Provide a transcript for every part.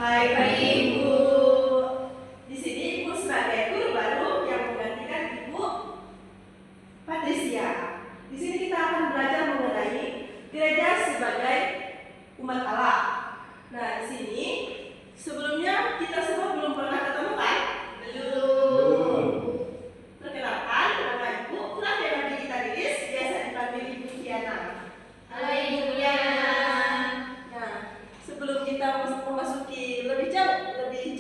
Baik, Bapak Ibu. Di sini Ibu sebagai guru baru yang menggantikan Ibu Patricia. Di sini kita akan belajar mengenai gereja sebagai umat Allah. Nah, di sini sebelumnya kita semua belum pernah ketemu kan? Belum. Perkenalkan, nama Ibu Flavia Nagita Riris, biasa dipanggil Ibu Kiana. Halo Ibu Kiana. Nah, sebelum kita memasuki lebih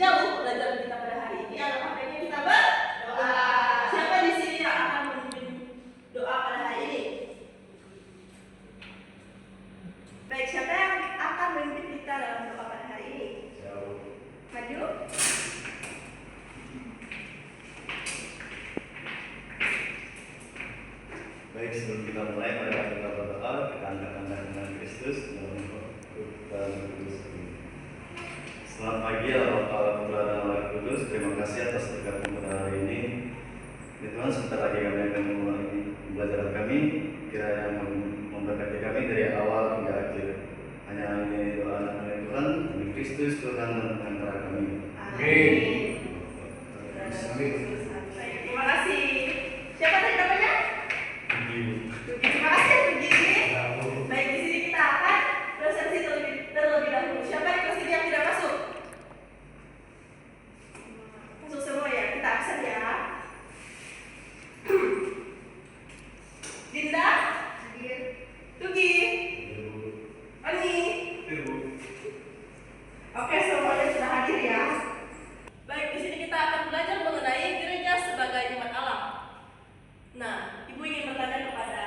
jauh belajar kita pada hari ini, alangkah baiknya kita berdoa. Siapa di sini yang akan memimpin doa pada hari ini? Baik, siapa yang akan memimpin kita dalam doa pada hari ini? Maju. Baik, sebelum kita mulai, mari kita berdoa. Kita angkat dengan Kristus dalam Tuhan Kudus. Selamat pagi, Allah Putra dan Allah Kudus. Terima kasih atas berkat pada hari ini. Ya Tuhan, sebentar lagi kami akan memulai pembelajaran kami. Kiranya memberkati kami dari awal hingga akhir. Hanya ini doa anak Tuhan, demi Kristus Tuhan dan antara kami. Amin. Terima kasih. Siapa tadi namanya? Terima kasih Tugi. Baik, di sini kita akan presentasi terlebih dahulu. Siapa di kelas ini yang tidak masuk? Masuk semua ya, kita absen ya. Dinda? Hadir. Tugi? Ani? Oke, semuanya sudah hadir ya. Baik, di sini kita akan belajar mengenai gereja sebagai umat Allah. Nah, Ibu ingin bertanya kepada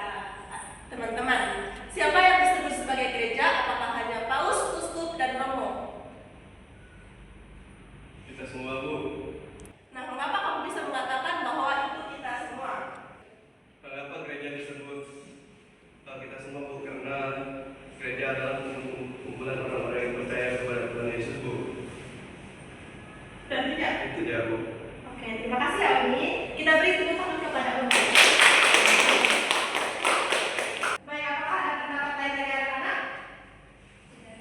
teman-teman, siapa yang disebut sebagai gereja? Apakah hanya paus, uskup, dan romo? Kita semua, Bu. Nah, mengapa kamu bisa mengatakan bahwa itu kita semua? Mengapa gereja disebut kita semua, Bu? Karena gereja adalah kumpulan orang-orang yang percaya kepada Tuhan Yesus, Bu. Dan tidak? Itu dia, Bu. Oke, terima kasih ya Umi. Kita beri tepuk tangan kepada Umi. Baik, apakah ada pendapat lain dari anak-anak?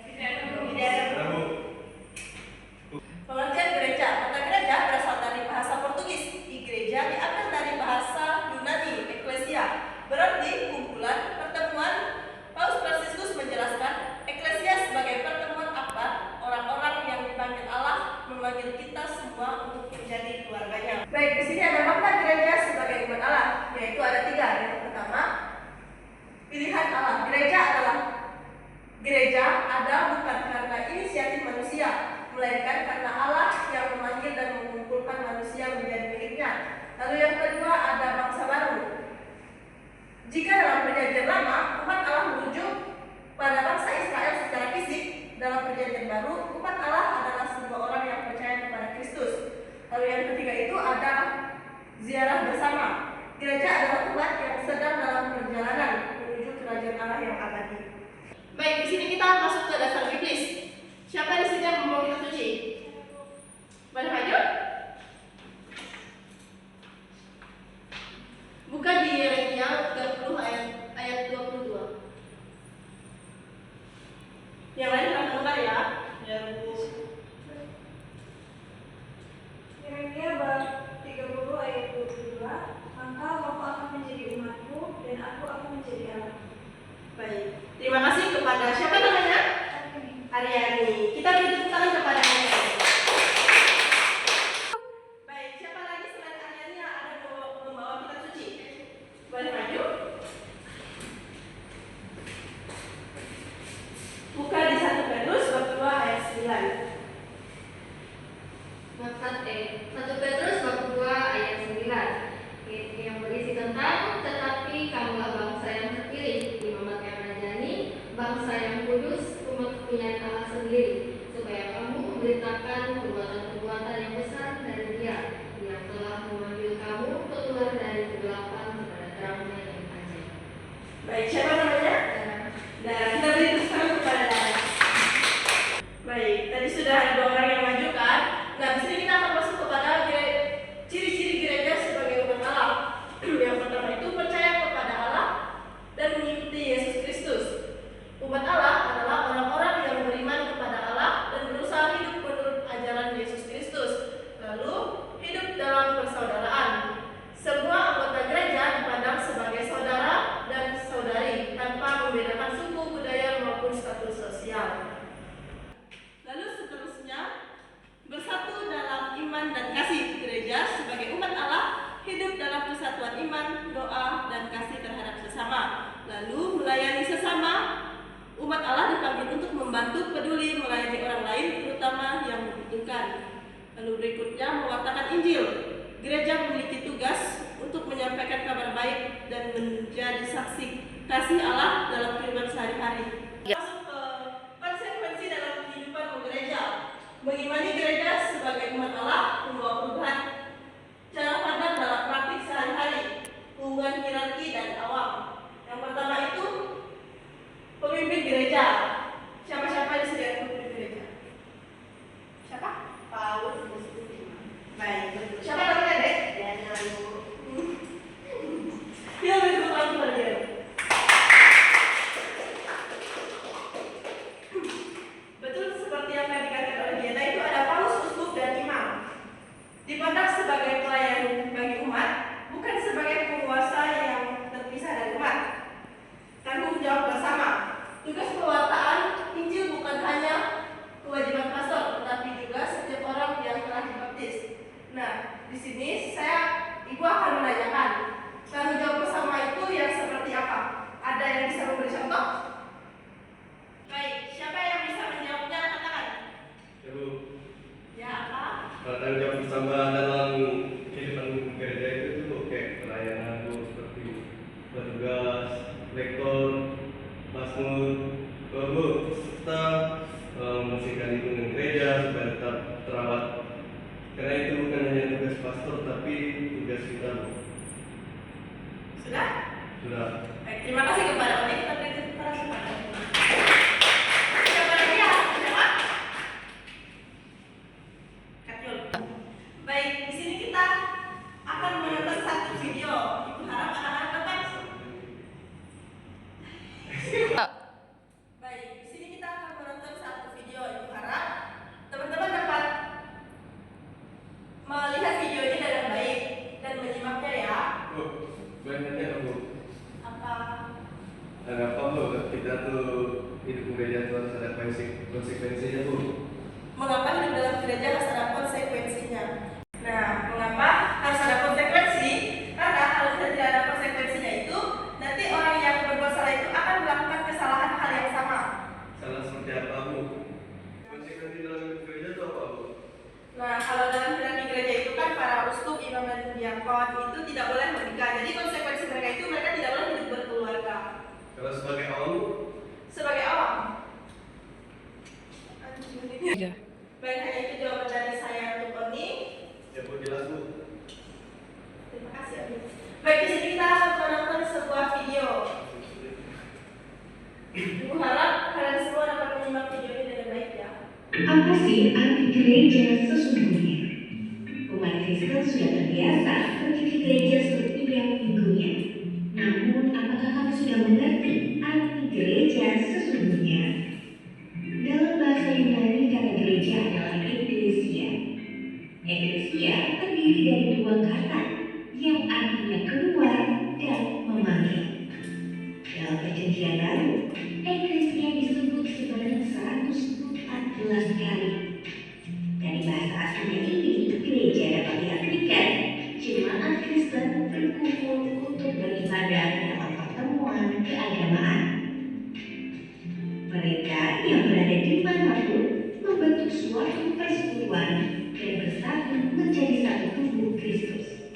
Tidak ada. Pengertian gereja. Kata gereja berasal dari bahasa Portugis. Igreja diambil dari bahasa Yunani, eklesia. Berarti kumpulan, pertemuan. Paus Fransiskus menjelaskan eklesia sebagai pertemuan akbar orang-orang yang dipanggil Allah memanggil kita semua untuk menjadi keluarganya. Baik, di sini ada makna gereja sebagai umat Allah, yaitu ada 3. Yang pertama, pilihan Allah. Gereja ada bukan karena inisiatif manusia, melainkan karena Allah yang memanggil dan mengumpulkan manusia menjadi miliknya. Lalu yang kedua ada bangsa baru. Jika dalam perjanjian lama umat Allah merujuk pada bangsa Israel secara fisik, dalam perjanjian baru umat Allah adalah sebuah orang yang percaya kepada Kristus. Lalu yang ketiga itu ada ziarah bersama. Gereja adalah umat yang sedang dalam perjalanan menuju kerajaan Allah yang abadi. Baik, di sini kita masuk ke dasar iblis. Siapa di sini yang membawa kita suci? Boleh maju? Buka di Yeremia 30 ayat 22. Yang lain akan keluar ya. Ya, Bu. Yeremia bab 30 ayat 22, maka kamu akan menjadi umatku dan aku akan menjadi Allah. Baik. Terima kasih kepada siapa namanya? Aryani. Kita beri tepuk tangan kepada Aryani. Baik, siapa lagi selain Aryani yang ada membawa kita suci? Boleh maju? Buka di 1 Petrus bab 2 ayat 9. 1 Petrus bab 2 ayat 9 yang berisi tentang tetapi kamulah bangsa yang terpilih, imamat yang rajani, bangsa yang kudus, umat pilihan Allah sendiri, supaya kamu memberitakan perbuatan-perbuatan yang besar dari Dia yang telah memanggil kamu keluar dari kegelapan kepada terangnya yang ajaib. Baik, siapa namanya? Nah, kita beri tepuk tangan kepada Dara. Baik, tadi sudah ada 2 orang yang maju kan? Nah, di sini kita akan masuk kepada ciri-ciri gereja sebagai umat Allah. Yang pertama itu percaya kepada Allah dan mengikuti Yesus Kristus. Umat Allah adalah orang-orang yang beriman kepada Allah dan berusaha hidup menurut Lalu berikutnya mengatakan Injil. Gereja memiliki tugas untuk menyampaikan kabar baik dan menjadi saksi kasih Allah dalam kehidupan sehari-hari. Masuk ke konsekuensi dalam kehidupan gereja. Mengimani gereja sebagai umat Allah membawa perubahan cara pandang dalam praktik sehari-hari, hubungan hierarki dan awam. Yang pertama itu pemimpin gereja. Siapa-siapa di sini yang pemimpin gereja? Siapa? Paulus. Baik, betul. Siapa namanya, Dek? Daniel. Dia betul lagi pada dia. Betul seperti yang tadi dikatakan oleh dia, itu ada Paulus, uskup dan imam. Dipandang sebagai pelayan bagi umat, bukan sebagai penguasa yang terpisah dari umat. Tanggung jawab bersama. Tugas pewartaan Injil bukan hanya kewajiban pastor, tetapi juga setiap orang yang telah dibaptis. Nah, di sini ibu akan menanyakan tanggung jawab bersama itu yang seperti apa? Ada yang bisa memberi contoh? Baik, siapa yang bisa menjawabnya? Katakan. Ibu, Ya, apa? tanggung jawab bersama dalam kehidupan gereja itu kayak pelayanan seperti petugas, lektor, mazmur, serta membersihkan lingkungan gereja supaya tetap terawat. Karena itu bukan hanya tugas pastor, tapi tugas kita. Sudah? Sudah. Baik, terima kasih kepada Odi. Kita beri tepuk tangan kepada Odi. Siapa lagi ya? Siapa? Katyul. Baik, di sini kita akan menonton satu video. Ibu harap anak-anak dapat. Baik, di sini kita akan menonton satu video. Ibu harap teman-teman dapat melihat video ini dengan baik dan menyimaknya ya. Banyaknya Bu. Apa? Apa Bu? Kita tuh hidup gereja itu harus ada konsekuensinya Bu. Mengapa hidup dalam gereja harus ada konsekuensinya? Nah, mengapa harus ada konsekuensi? Karena kalau tidak ada konsekuensinya itu, nanti orang yang berbuat salah itu akan melakukan kesalahan hal yang sama. Salah seperti apa Bu? Konsekuensi dalam hidup gereja itu apa Bu? Nah, kalau dalam hierarki gereja itu kan para uskup, imam dan diakon itu tidak boleh menikah. Jadi konsekuensi mereka itu mereka tidak boleh hidup berkeluarga. Kalau sebagai awam Bu? Sebagai awam. Baik, hanya itu jawaban dari saya untuk Oni. Ya Bu, jelas Bu. Terima kasih Abi. Baik, di sini kita akan menonton sebuah video. Ibu harap kalian semua dapat menyimak video ini dengan baik ya. Apa sih arti gereja sesungguhnya? Umat Kristen sudah terbiasa pergi ke gereja setiap minggunya. Namun, apakah kami sudah mengerti arti gereja sesungguhnya? Dalam bahasa Yunani, kata gereja adalah eklesia. Eklesia terdiri dari dua kata yang artinya keluar dan memanggil. Dalam Perjanjian Baru, eklesia disebut sebanyak 114 kali. Dari bahasa aslinya ini, gereja dapat diartikan jemaat Kristen berkumpul untuk beribadah dalam pertemuan keagamaan. Mereka yang berada di manapun membentuk suatu persekutuan dan bersatu menjadi satu tubuh Kristus.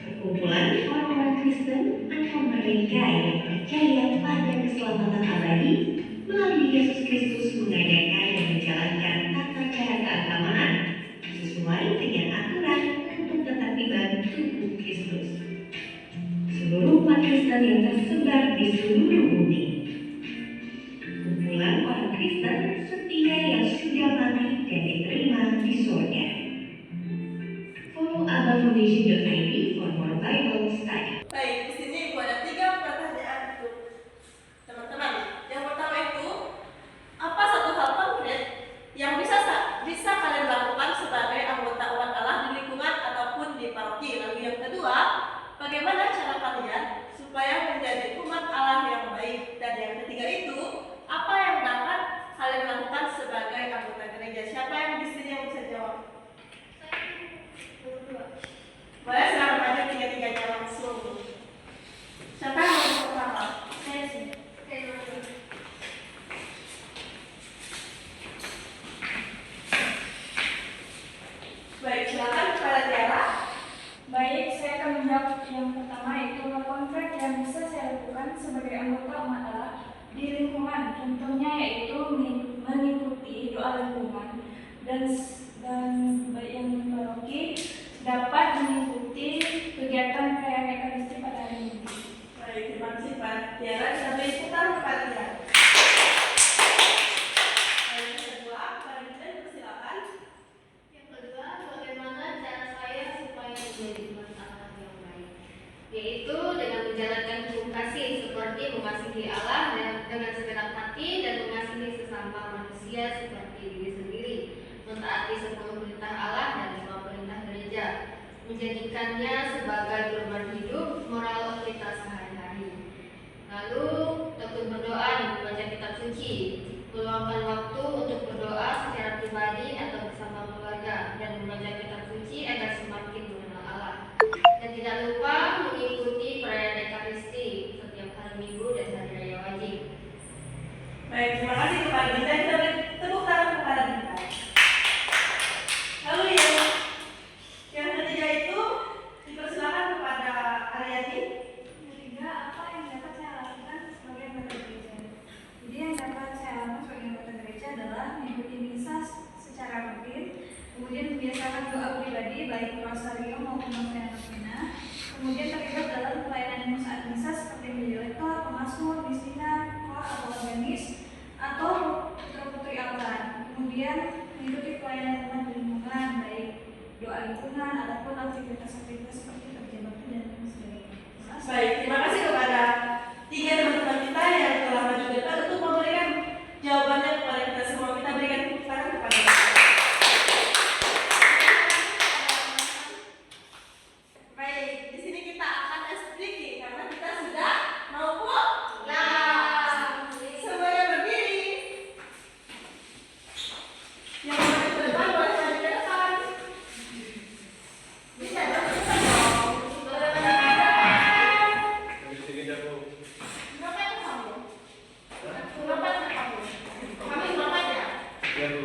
Perkumpulan orang-orang Kristen atau mereka yang percaya pada keselamatan abadi melalui Yesus Kristus mengadakan dan menjalankan tata cara keagamaan sesuai dengan aturan untuk ketertiban tubuh Kristus. Seluruh umat Kristen yang tersebar di seluruh bumi. Kumpulan orang Kristen setia yang sudah mati dan diterima di surga. Follow abbafoundation.id for more Bible study. Baik, di sini Ibu ada 3 pertanyaan untuk teman-teman. Yang pertama itu, apa satu hal konkret yang bisa kalian lakukan sebagai anggota umat Allah di lingkungan ataupun di paroki? Lalu yang kedua, bagaimana cara kalian supaya menjadi umat Allah yang baik? Dan yang ketiga itu, apa yang dapat kalian lakukan sebagai anggota gereja? Siapa yang di sini yang bisa jawab? Boleh silakan maju 3-3-nya langsung. Siapa yang mau sebagai anggota umat Allah di lingkungan. Contohnya yaitu mengikuti doa lingkungan dan yang paroki dapat mengikuti kegiatan perayaan Ekaristi pada hari Minggu. Baik, terima kasih Pak Tiara. Kita beri tepuk tangan kepada Tiara. Yang kedua, Pak Rizal, persilakan. Yang kedua, bagaimana cara saya supaya menjadi umat Allah yang baik? Yaitu dengan menjalankan hukum kasih seperti mengasihi Allah dengan segenap hati dan mengasihi sesama manusia seperti diri sendiri, mentaati 10 perintah Allah dan 5 perintah gereja, menjadikannya sebagai beban hidup moral kita sehari-hari. Lalu tekun berdoa dan membaca kitab suci, meluangkan waktu untuk berdoa secara pribadi atau bersama keluarga dan membaca kitab suci agar semakin mengenal Allah. Dan tidak lupa mengikuti perayaan Ekaristi setiap hari Minggu dan hari raya wajib. Baik, terima kasih kepada Dinda. Kita beri tepuk tangan kepada Dinda. Lalu yang ketiga itu dipersilakan kepada Aryani. Ketiga, apa yang dapat saya lakukan sebagai anggota gereja? Jadi yang dapat saya lakukan sebagai anggota gereja adalah mengikuti misa secara rutin, kemudian membiasakan doa pribadi baik rosario maupun novena. Kemudian terlibat dalam pelayanan saat misa seperti menjadi lektor, pemazmur, misinan, kor atau organis, atau putra-putri altar. Kemudian mengikuti pelayanan umat di lingkungan baik doa lingkungan ataupun aktivitas-aktivitas seperti kerja bakti dan sebagainya. Baik, terima kasih kepada tiga teman-teman kita yang telah maju ke depan untuk memberikan jawabannya kepada kita semua. Kita berikan tepuk tangan kepada mereka. Baik, di sini kita akan tes breaking karena kita sudah mau pulang. Semuanya berdiri. Yang maju ke depan boleh maju ke depan. Bisa dong, cepat dong. Boleh maju ke depan. Berapa itu kamu? Berapa itu kamu? Kami berapa ya? Ya Bu.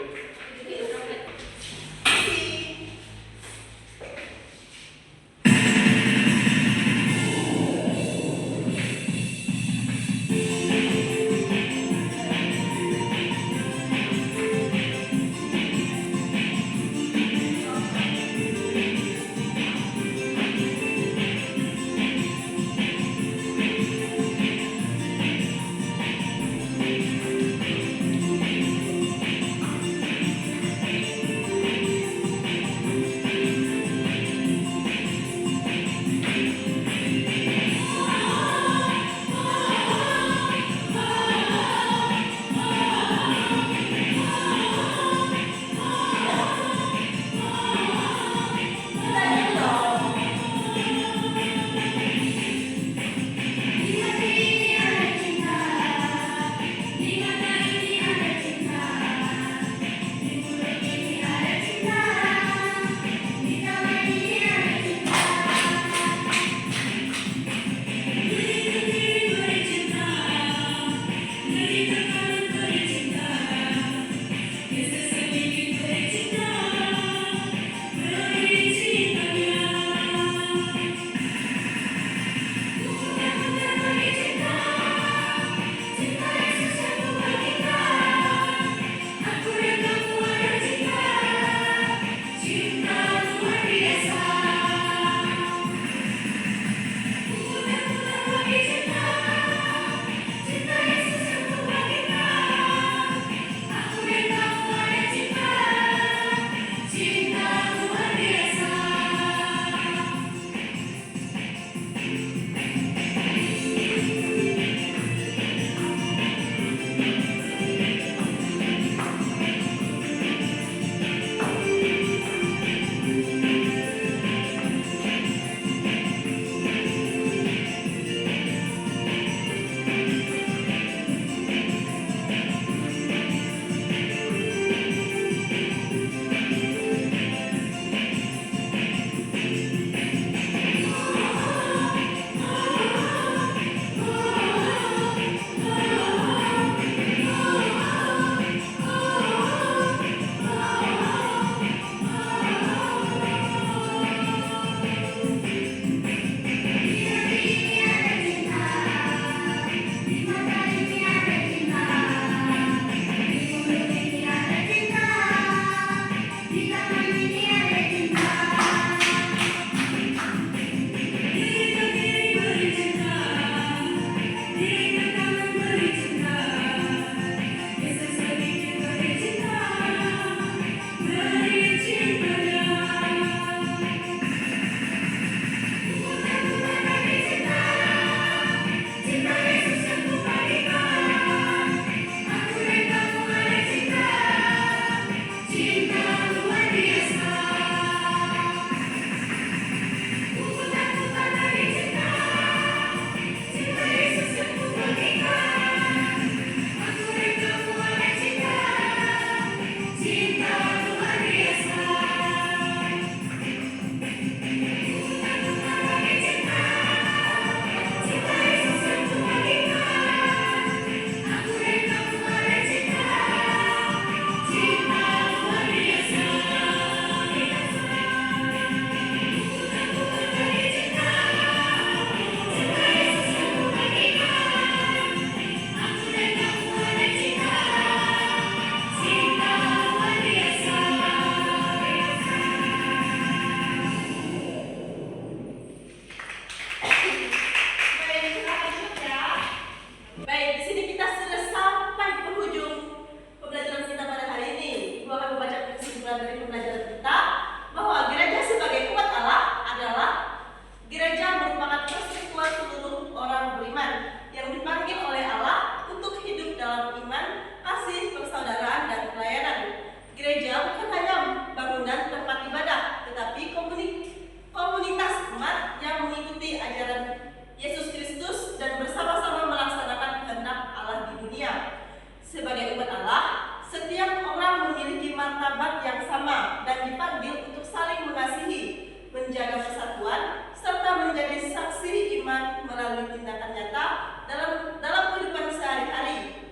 martabat yang sama dan dipanggil untuk saling mengasihi, menjaga persatuan, serta menjadi saksi iman melalui tindakan nyata dalam kehidupan sehari-hari.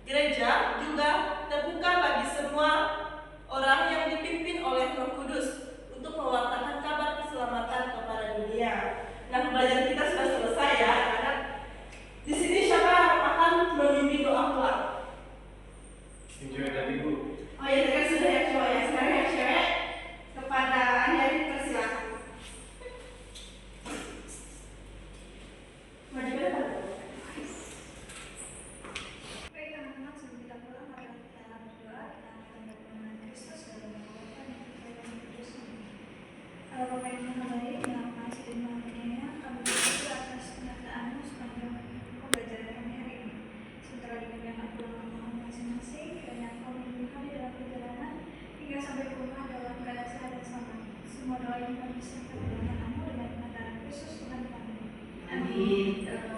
Gereja juga terbuka bagi semua orang yang dipimpin oleh Roh Kudus untuk mewartakan kabar keselamatan kepada dunia. Nah, pembelajaran kita sudah selesai ya, anak. Di sini siapa yang akan memimpin doa pulang? Enjoy tadi Bu. Oh ya, tadi sudah yang cowok ya, sekarang yang cewek kepada Andi persilakan. Maju ke depan. Baik teman-teman, sebelum kita pulang, mari kita berdoa. Kita akan berdoa Kristus dalam mengucapkan yang kudus. Kalau Bapak yang menghargai, dalam kasih dan maafnya, kami bersyukur atas penyertaan-Mu sepanjang pembelajaran kami hari ini. Sementara dikembangkan pulang ke masing-masing, kiranya Engkau melindungi kami dalam perjalanan hingga sampai ke rumah dalam keadaan sehat dan selamat. Semua doa yang kami serahkan dalam nama-Mu dengan nama Kristus Tuhan kami. Amin.